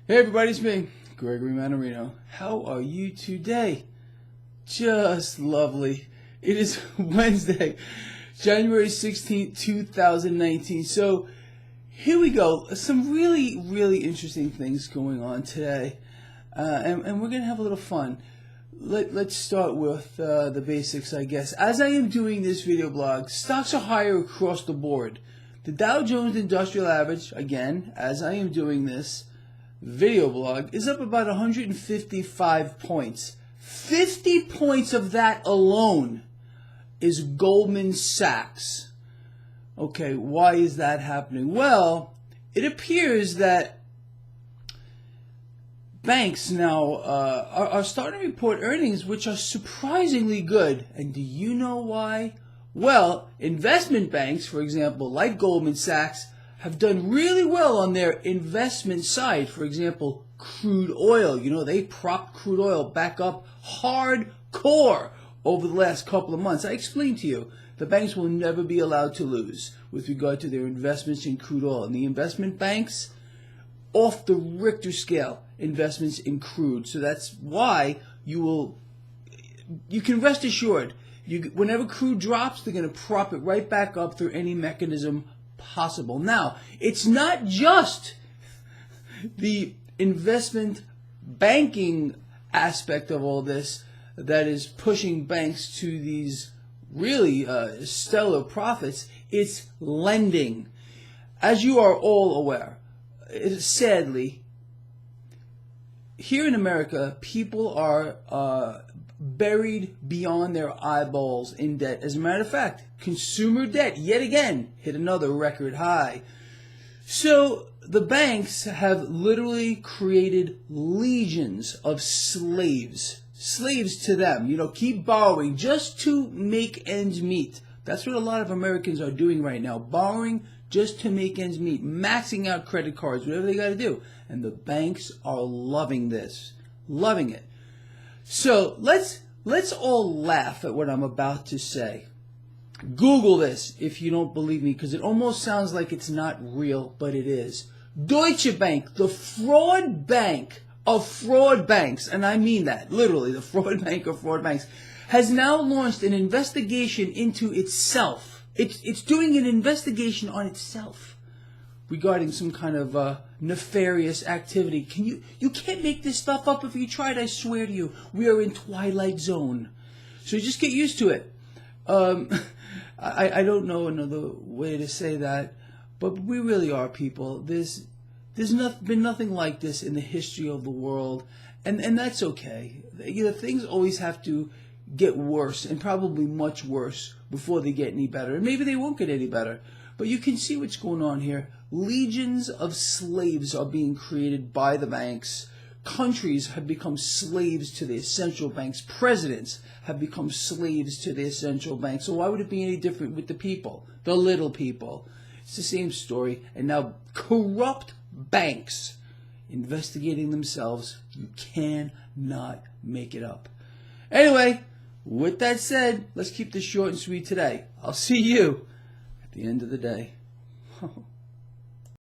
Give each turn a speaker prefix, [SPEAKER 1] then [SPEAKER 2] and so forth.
[SPEAKER 1] Hey everybody, it's me, Gregory Mannarino. How are you today? Just lovely. It is Wednesday, January 16th, 2019. So here we go. Some really interesting things going on today. And we're going to have a little fun. Let's start with the basics, I guess. As I am doing this video blog, stocks are higher across the board. The Dow Jones Industrial Average, again, as I am doing this video blog, is up about 155 points. 50 points of that alone is Goldman Sachs. Okay, why is that happening? Well, it appears that banks now are starting to report earnings which are surprisingly good. And do you know why? Well, investment banks, for example, like Goldman Sachs, have done really well on their investment side. For example, crude oil. You know, they propped crude oil back up hardcore over the last couple of months. I explained to you, the banks will never be allowed to lose with regard to their investments in crude oil. And the investment banks, off the Richter scale, investments in crude. So that's why you can rest assured, whenever crude drops, they're going to prop it right back up through any mechanism possible. Now, it's not just the investment banking aspect of all this that is pushing banks to these really stellar profits. It's lending. As you are all aware, sadly, here in America, people are buried beyond their eyeballs in debt. As a matter of fact, consumer debt, yet again, hit another record high. So the banks have literally created legions of slaves to them. You know, keep borrowing just to make ends meet. That's what a lot of Americans are doing right now, borrowing just to make ends meet, maxing out credit cards, whatever they got to do. And the banks are loving this, loving it. So let's all laugh at what I'm about to say. Google this if you don't believe me, because it almost sounds like it's not real, but it is. Deutsche Bank, the fraud bank of fraud banks, and I mean that, literally, the fraud bank of fraud banks, has now launched an investigation into itself. It's doing an investigation on itself regarding some kind of nefarious activity. You can't make this stuff up. If you tried, I swear to you, we are in Twilight Zone. So just get used to it. I don't know another way to say that, but we really are, people. There's been nothing like this in the history of the world, and that's okay. You know, things always have to get worse, and probably much worse, before they get any better. And maybe they won't get any better. But you can see what's going on here. Legions of slaves are being created by the banks. Countries have become slaves to their central banks. Presidents have become slaves to their central banks. So why would it be any different with the people, the little people? It's the same story. And now corrupt banks investigating themselves. You cannot make it up. Anyway, with that said, let's keep this short and sweet today. I'll see you at the end of the day.